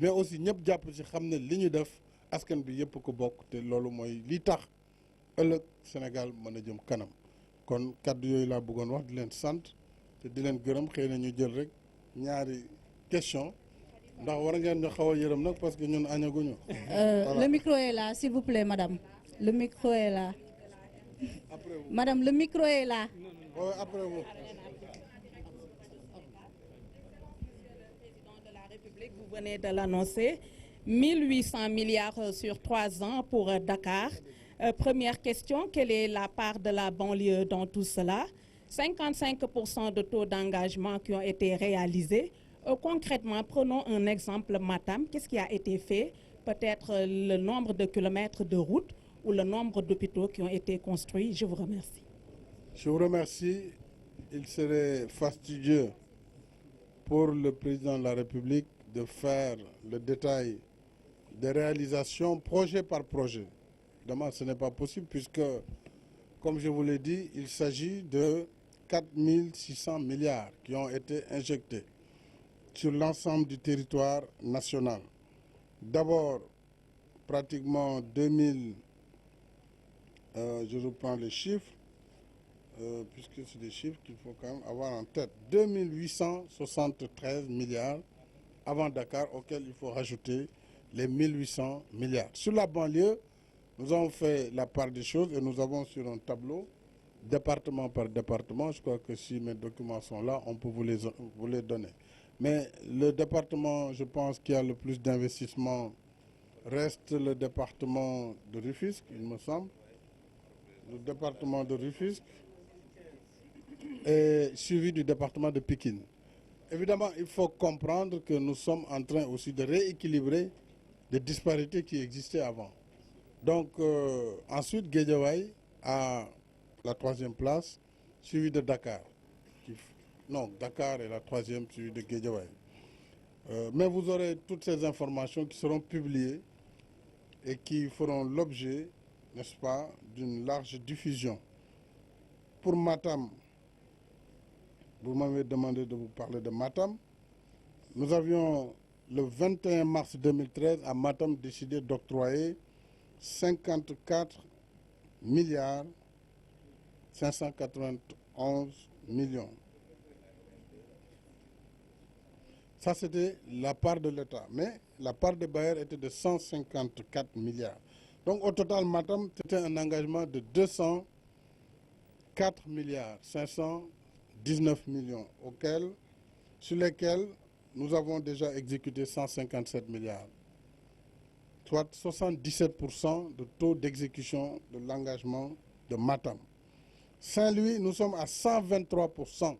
mais aussi ñëpp jàpp ci xam ne li ñu def askan bi yëpp ko bokk te loolu mooy li tax ëllëg Sénégal mën a jëm kanam kon kaddu yooyu laa bëggoon wax di leen sant te di leen gërëm xëy na ñu jël rek ñaari question ndax war ngeen ñu xaw a yërëm nag parce que ñun añaguñu. Le micro est là, s'il vous plaît, madame. Le micro est là. Madame, le micro est là. Oui, après vous. Vous venez de l'annoncer, 1800 milliards sur 3 ans pour Dakar. Première question, quelle est la part de la banlieue dans tout cela? 55% de taux d'engagement qui ont été réalisés. Concrètement, prenons un exemple Matam. Qu'est-ce qui a été fait? Peut-être le nombre de kilomètres de route ou le nombre d'hôpitaux qui ont été construits. Je vous remercie. Je vous remercie. Il serait fastidieux pour le président de la République de faire le détail des réalisations projet par projet. Évidemment, ce n'est pas possible puisque, comme je vous l'ai dit, il s'agit de 4600 milliards qui ont été injectés sur l'ensemble du territoire national. D'abord, pratiquement 2000, je reprends les chiffres, puisque c'est des chiffres qu'il faut quand même avoir en tête. 2873 milliards avant Dakar, auxquels il faut rajouter les 1800 milliards. Sur la banlieue, nous avons fait la part des choses et nous avons sur un tableau, département par département, je crois que si mes documents sont là, on peut vous les donner. Mais le département, je pense, qui a le plus d'investissement reste le département de Rufisque, il me semble. Le département de Rufisque est suivi du département de Pikine. Évidemment, il faut comprendre que nous sommes en train aussi de rééquilibrer des disparités qui existaient avant. Donc, ensuite, Guédiawaye a la 3e place, suivi de Dakar, qui Non, Dakar est la troisième, celui de Guédiawaye. Mais vous aurez toutes ces informations qui seront publiées et qui feront l'objet, n'est-ce pas, d'une large diffusion. Pour Matam, vous m'avez demandé de vous parler de Matam. Nous avions, le 21 mars 2013, à Matam, décidé d'octroyer 54 milliards 591 millions. Ça, c'était la part de l'État. Mais la part des bailleurs était de 154 milliards. Donc, au total, Matam, c'était un engagement de 204 milliards 519 millions, sur lesquels nous avons déjà exécuté 157 milliards. Soit 77% de taux d'exécution de l'engagement de Matam. Saint-Louis, nous sommes à 123%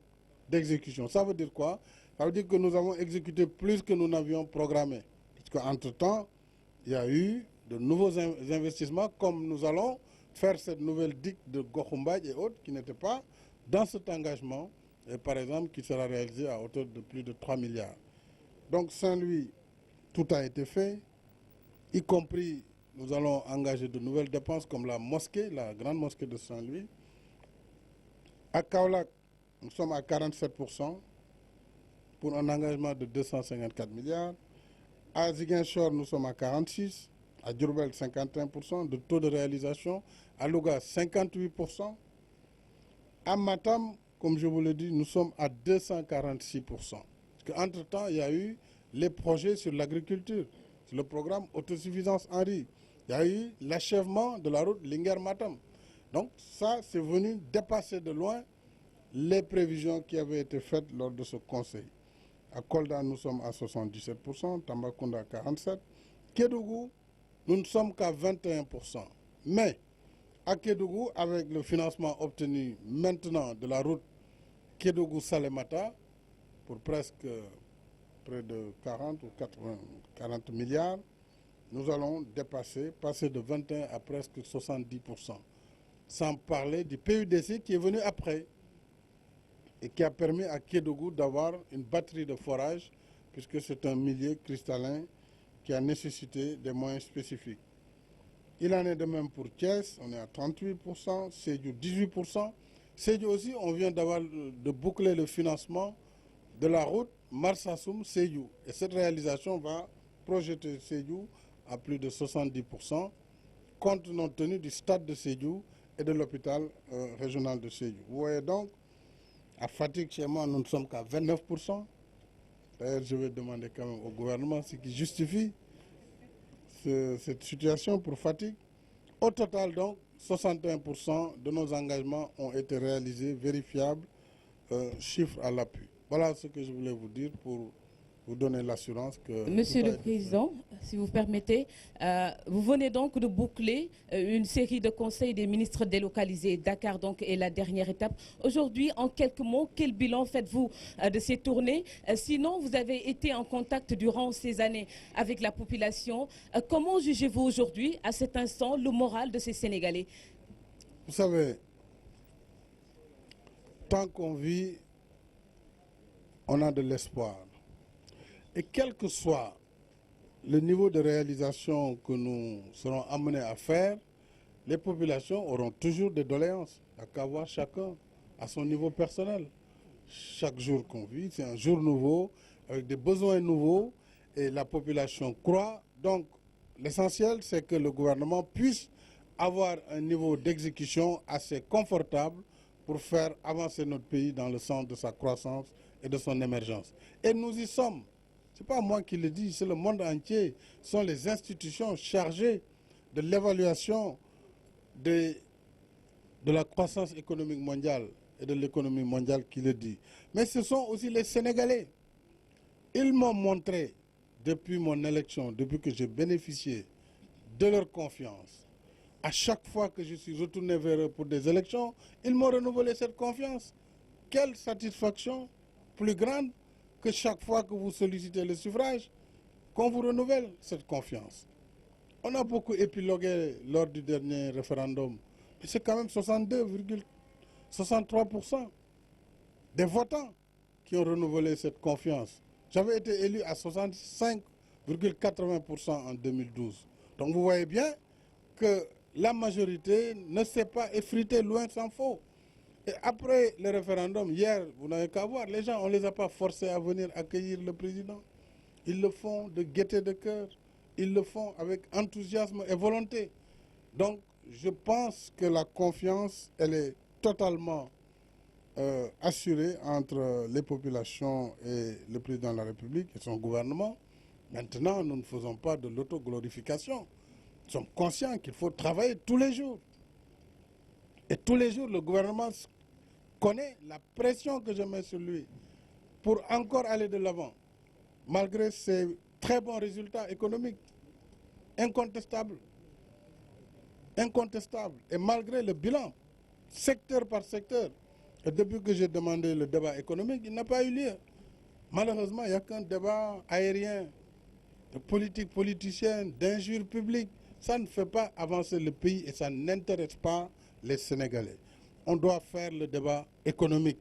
d'exécution. Ça veut dire quoi? Ça veut dire que nous avons exécuté plus que nous n'avions programmé. Puisque entre-temps, il y a eu de nouveaux investissements, comme nous allons faire cette nouvelle digue de Gokhoumbadj et autres qui n'étaient pas dans cet engagement, et par exemple qui sera réalisé à hauteur de plus de 3 milliards. Donc Saint-Louis, tout a été fait, y compris nous allons engager de nouvelles dépenses comme la mosquée, la grande mosquée de Saint-Louis. À Kaolack, nous sommes à 47% pour un engagement de 254 milliards. À Ziguinchor, nous sommes à 46%. À Diourbel, 51% de taux de réalisation. À Louga, 58%. À Matam, comme je vous l'ai dit, nous sommes à 246%. Parce qu'entre-temps, il y a eu les projets sur l'agriculture, sur le programme Autosuffisance en riz. Il y a eu l'achèvement de la route Linguère-Matam. Donc ça, c'est venu dépasser de loin les prévisions qui avaient été faites lors de ce conseil. À Kolda, nous sommes à 77%, Tambacounda à 47%. Kédougou, nous ne sommes qu'à 21%. Mais à Kédougou, avec le financement obtenu maintenant de la route Kédougou-Salémata, pour presque près de 40 ou 40 milliards, nous allons passer de 21 à presque 70%. Sans parler du PUDC qui est venu après et qui a permis à Kédougou d'avoir une batterie de forage, puisque c'est un milieu cristallin qui a nécessité des moyens spécifiques. Il en est de même pour Thiès, on est à 38%, Sédhiou 18%. Sédhiou aussi, on vient de boucler le financement de la route Marsassoum-Sédhiou. Et cette réalisation va projeter Sédhiou à plus de 70%, compte tenu du stade de Sédhiou et de l'hôpital régional de Sédhiou. Vous voyez donc, à Fatick, chez moi, nous ne sommes qu'à 29%. D'ailleurs, je vais demander quand même au gouvernement ce qui justifie cette situation pour Fatick. Au total, donc, 61% de nos engagements ont été réalisés, vérifiables, chiffres à l'appui. Voilà ce que je voulais vous dire pour vous donner l'assurance que... Monsieur le Président, si vous permettez, vous venez donc de boucler une série de conseils des ministres délocalisés. Dakar donc est la dernière étape. Aujourd'hui, en quelques mots, quel bilan faites-vous de ces tournées? Sinon, vous avez été en contact durant ces années avec la population. Comment jugez-vous aujourd'hui, à cet instant, le moral de ces Sénégalais? Vous savez, tant qu'on vit, on a de l'espoir. Et quel que soit le niveau de réalisation que nous serons amenés à faire, les populations auront toujours des doléances. Il n'y a qu'à voir chacun à son niveau personnel. Chaque jour qu'on vit, c'est un jour nouveau, avec des besoins nouveaux, et la population croît. Donc, l'essentiel, c'est que le gouvernement puisse avoir un niveau d'exécution assez confortable pour faire avancer notre pays dans le sens de sa croissance et de son émergence. Et nous y sommes. Ce n'est pas moi qui le dis, c'est le monde entier. Ce sont les institutions chargées de l'évaluation de la croissance économique mondiale et de l'économie mondiale qui le dit. Mais ce sont aussi les Sénégalais. Ils m'ont montré, depuis mon élection, depuis que j'ai bénéficié de leur confiance, à chaque fois que je suis retourné vers eux pour des élections, ils m'ont renouvelé cette confiance. Quelle satisfaction plus grande que chaque fois que vous sollicitez le suffrage, qu'on vous renouvelle cette confiance. On a beaucoup épilogué lors du dernier référendum, mais c'est quand même 62,63% des votants qui ont renouvelé cette confiance. J'avais été élu à 65,80% en 2012. Donc vous voyez bien que la majorité ne s'est pas effritée, loin s'en faut. Et après le référendum, hier, vous n'avez qu'à voir, les gens, on ne les a pas forcés à venir accueillir le président. Ils le font de gaieté de cœur, ils le font avec enthousiasme et volonté. Donc, je pense que la confiance, elle est totalement assurée entre les populations et le président de la République et son gouvernement. Maintenant, nous ne faisons pas de l'autoglorification. Nous sommes conscients qu'il faut travailler tous les jours. Et tous les jours, le gouvernement connaît la pression que je mets sur lui pour encore aller de l'avant, malgré ses très bons résultats économiques, incontestables. Incontestables. Et malgré le bilan, secteur par secteur. Et depuis que j'ai demandé le débat économique, il n'a pas eu lieu. Malheureusement, il n'y a qu'un débat aérien, de politique politicienne, d'injures publiques. Ça ne fait pas avancer le pays et ça n'intéresse pas les Sénégalais. On doit faire le débat économique,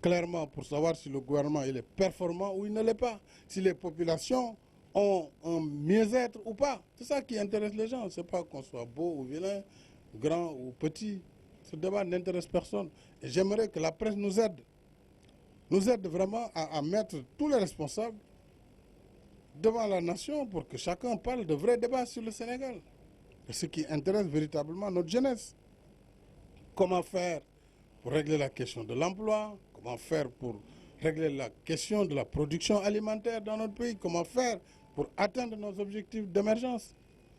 clairement, pour savoir si le gouvernement il est performant ou il ne l'est pas. Si les populations ont un mieux-être ou pas. C'est ça qui intéresse les gens. Ce n'est pas qu'on soit beau ou vilain, grand ou petit. Ce débat n'intéresse personne. Et j'aimerais que la presse nous aide vraiment à mettre tous les responsables devant la nation pour que chacun parle de vrais débats sur le Sénégal. Et ce qui intéresse véritablement notre jeunesse. Comment faire pour régler la question de l'emploi? Comment faire pour régler la question de la production alimentaire dans notre pays? Comment faire pour atteindre nos objectifs d'émergence?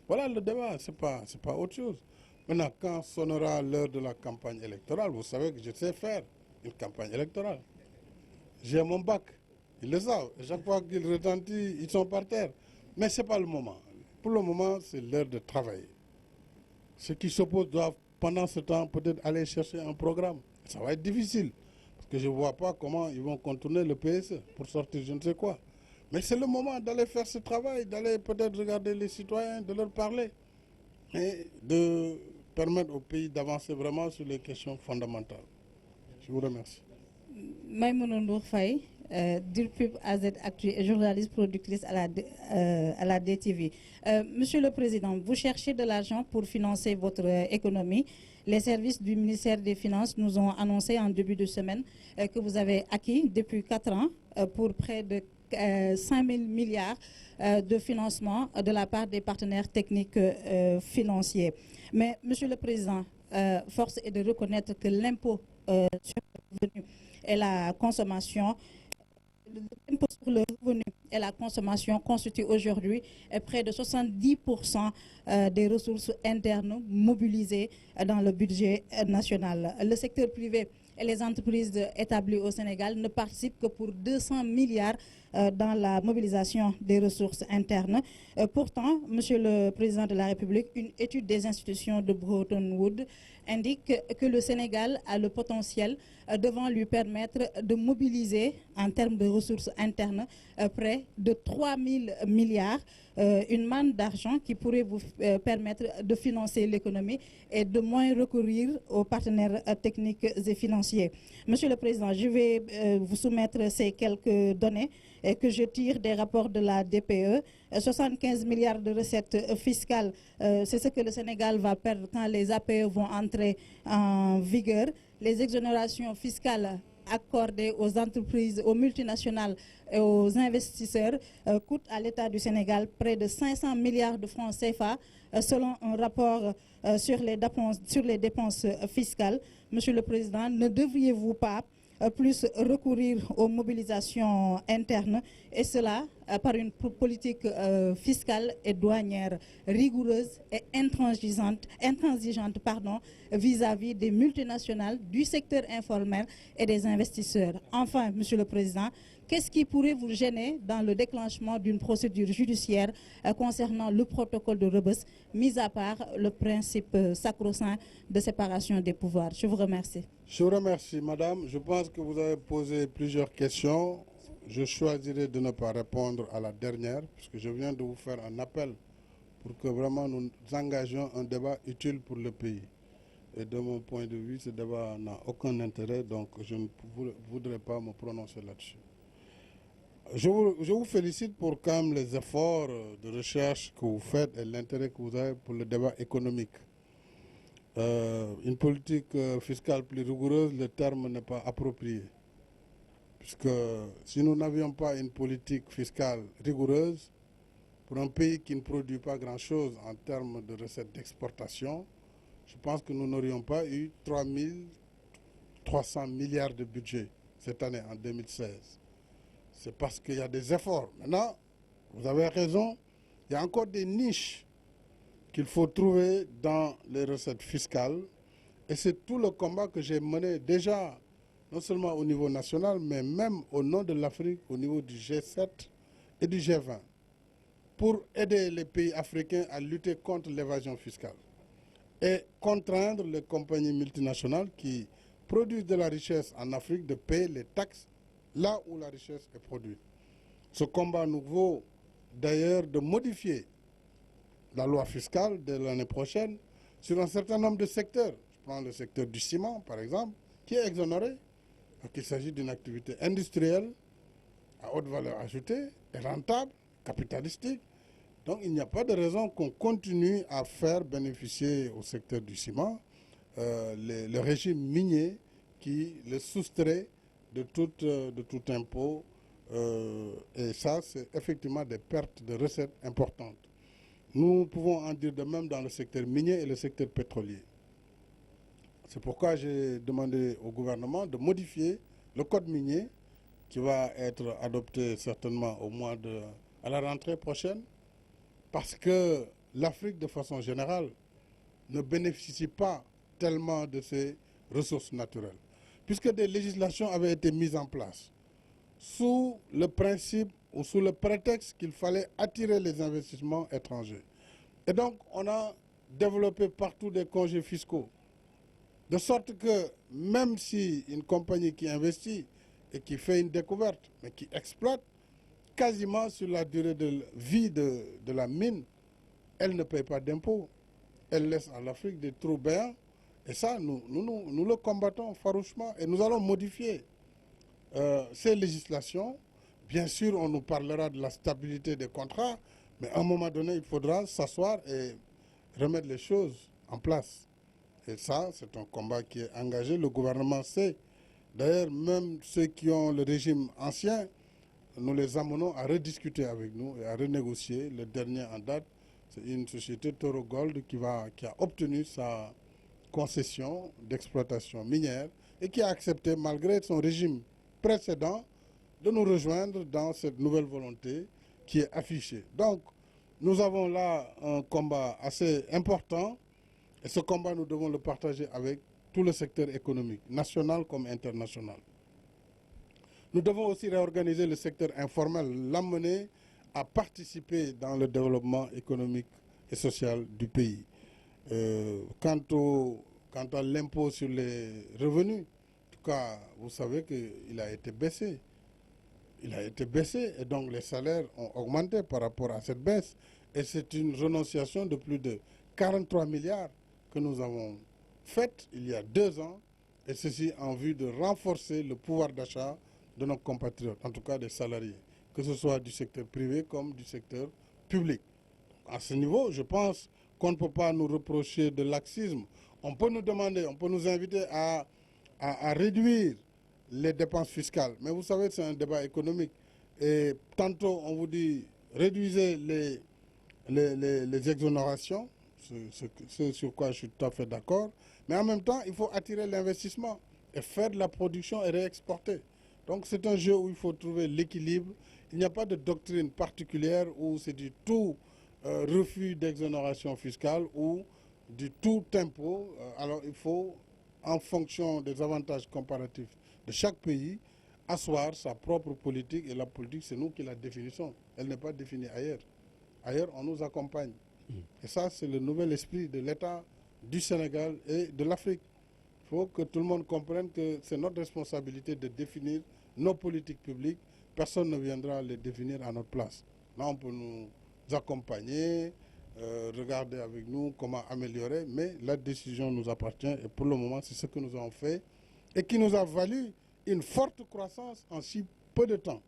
Voilà le débat, c'est pas autre chose. Maintenant, quand sonnera l'heure de la campagne électorale, vous savez que je sais faire une campagne électorale. J'ai mon bac, ils le savent. Et chaque fois qu'ils retentissent, ils sont par terre. Mais ce n'est pas le moment. Pour le moment, c'est l'heure de travailler. Ceux qui s'opposent doivent, pendant ce temps, peut-être aller chercher un programme. Ça va être difficile, parce que je ne vois pas comment ils vont contourner le PSE pour sortir je ne sais quoi. Mais c'est le moment d'aller faire ce travail, d'aller peut-être regarder les citoyens, de leur parler, et de permettre au pays d'avancer vraiment sur les questions fondamentales. Je vous remercie. Maïmouna Ndour Faye, DIRPUB AZ Actu et journaliste productrice à la DTV. Monsieur le Président, vous cherchez de l'argent pour financer votre économie. Les services du ministère des Finances nous ont annoncé en début de semaine que vous avez acquis depuis 4 ans pour près de 5 000 milliards de financement de la part des partenaires techniques financiers. Mais, Monsieur le Président, force est de reconnaître que l'impôt sur le revenu et la consommation, l'impôt sur le revenu et la consommation constitue aujourd'hui près de 70% des ressources internes mobilisées dans le budget national. Le secteur privé et les entreprises établies au Sénégal ne participent que pour 200 milliards dans la mobilisation des ressources internes. Pourtant, Monsieur le Président de la République, une étude des institutions de Bretton Woods indique que le Sénégal a le potentiel devant lui permettre de mobiliser en termes de ressources internes près de 3 000 milliards, une manne d'argent qui pourrait vous permettre de financer l'économie et de moins recourir aux partenaires techniques et financiers. Monsieur le Président, je vais vous soumettre ces quelques données que je tire des rapports de la DPE. 75 milliards de recettes fiscales, c'est ce que le Sénégal va perdre quand les APE vont entrer en vigueur. Les exonérations fiscales accordées aux entreprises, aux multinationales et aux investisseurs coûtent à l'État du Sénégal près de 500 milliards de francs CFA selon un rapport sur les dépenses fiscales. Monsieur le Président, ne devriez-vous pas plus recourir aux mobilisations internes et cela par une politique fiscale et douanière rigoureuse et intransigeante vis-à-vis des multinationales, du secteur informel et des investisseurs. Enfin, Monsieur le Président, qu'est-ce qui pourrait vous gêner dans le déclenchement d'une procédure judiciaire concernant le protocole de Rebeuss, mis à part le principe sacro-saint de séparation des pouvoirs? Je vous remercie. Je vous remercie, Madame. Je pense que vous avez posé plusieurs questions. Je choisirai de ne pas répondre à la dernière, puisque je viens de vous faire un appel pour que vraiment nous engagions un débat utile pour le pays. Et de mon point de vue, ce débat n'a aucun intérêt, donc je ne voudrais pas me prononcer là-dessus. Je vous félicite pour quand même les efforts de recherche que vous faites et l'intérêt que vous avez pour le débat économique. Une politique fiscale plus rigoureuse, le terme n'est pas approprié. Puisque si nous n'avions pas une politique fiscale rigoureuse, pour un pays qui ne produit pas grand-chose en termes de recettes d'exportation, je pense que nous n'aurions pas eu 3 300 milliards de budget cette année, en 2016. C'est parce qu'il y a des efforts. Maintenant, vous avez raison, il y a encore des niches qu'il faut trouver dans les recettes fiscales. Et c'est tout le combat que j'ai mené déjà, non seulement au niveau national, mais même au nom de l'Afrique, au niveau du G7 et du G20, pour aider les pays africains à lutter contre l'évasion fiscale et contraindre les compagnies multinationales qui produisent de la richesse en Afrique de payer les taxes là où la richesse est produite. Ce combat nous vaut d'ailleurs de modifier la loi fiscale de l'année prochaine sur un certain nombre de secteurs. Je prends le secteur du ciment, par exemple, qui est exonéré, donc il s'agit d'une activité industrielle à haute valeur ajoutée, et rentable, capitalistique. Donc il n'y a pas de raison qu'on continue à faire bénéficier au secteur du ciment le régime minier qui le soustrait de tout impôt. Et ça, c'est effectivement des pertes de recettes importantes. Nous pouvons en dire de même dans le secteur minier et le secteur pétrolier. C'est pourquoi j'ai demandé au gouvernement de modifier le code minier qui va être adopté certainement à la rentrée prochaine, parce que l'Afrique, de façon générale, ne bénéficie pas tellement de ses ressources naturelles, puisque des législations avaient été mises en place sous le principe ou sous le prétexte qu'il fallait attirer les investissements étrangers. Et donc, on a développé partout des congés fiscaux, de sorte que même si une compagnie qui investit et qui fait une découverte, mais qui exploite, quasiment sur la durée de vie de la mine, elle ne paye pas d'impôts. Elle laisse à l'Afrique des trous béants. Et ça, nous le combattons farouchement et nous allons modifier ces législations. Bien sûr, on nous parlera de la stabilité des contrats, mais à un moment donné, il faudra s'asseoir et remettre les choses en place. Et ça, c'est un combat qui est engagé. Le gouvernement sait. D'ailleurs, même ceux qui ont le régime ancien, nous les amenons à rediscuter avec nous et à renégocier. Le dernier en date, c'est une société Toro Gold qui a obtenu sa concession d'exploitation minière et qui a accepté, malgré son régime précédent, de nous rejoindre dans cette nouvelle volonté qui est affichée. Donc, nous avons là un combat assez important et ce combat, nous devons le partager avec tout le secteur économique, national comme international. Nous devons aussi réorganiser le secteur informel, l'amener à participer dans le développement économique et social du pays. Quant à l'impôt sur les revenus, en tout cas, vous savez qu'il a été baissé. Il a été baissé et donc les salaires ont augmenté par rapport à cette baisse. Et c'est une renonciation de plus de 43 milliards que nous avons faite il y a 2 ans, et ceci en vue de renforcer le pouvoir d'achat de nos compatriotes, en tout cas des salariés, que ce soit du secteur privé comme du secteur public. À ce niveau, je pense qu'on ne peut pas nous reprocher de laxisme. On peut nous demander, on peut nous inviter à réduire les dépenses fiscales. Mais vous savez, c'est un débat économique. Et tantôt, on vous dit, réduisez les exonérations, ce sur quoi je suis tout à fait d'accord. Mais en même temps, il faut attirer l'investissement et faire de la production et réexporter. Donc c'est un jeu où il faut trouver l'équilibre. Il n'y a pas de doctrine particulière où c'est du tout refus d'exonération fiscale ou du tout impôt. Alors il faut, en fonction des avantages comparatifs de chaque pays, asseoir sa propre politique. Et la politique, c'est nous qui la définissons. Elle n'est pas définie ailleurs. Ailleurs, on nous accompagne. Et ça, c'est le nouvel esprit de l'État du Sénégal et de l'Afrique. Il faut que tout le monde comprenne que c'est notre responsabilité de définir nos politiques publiques. Personne ne viendra les définir à notre place. Là, on peut nous accompagner, regarder avec nous comment améliorer, mais la décision nous appartient et pour le moment, c'est ce que nous avons fait et qui nous a valu une forte croissance en si peu de temps,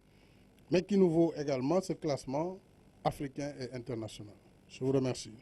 mais qui nous vaut également ce classement africain et international. Je vous remercie.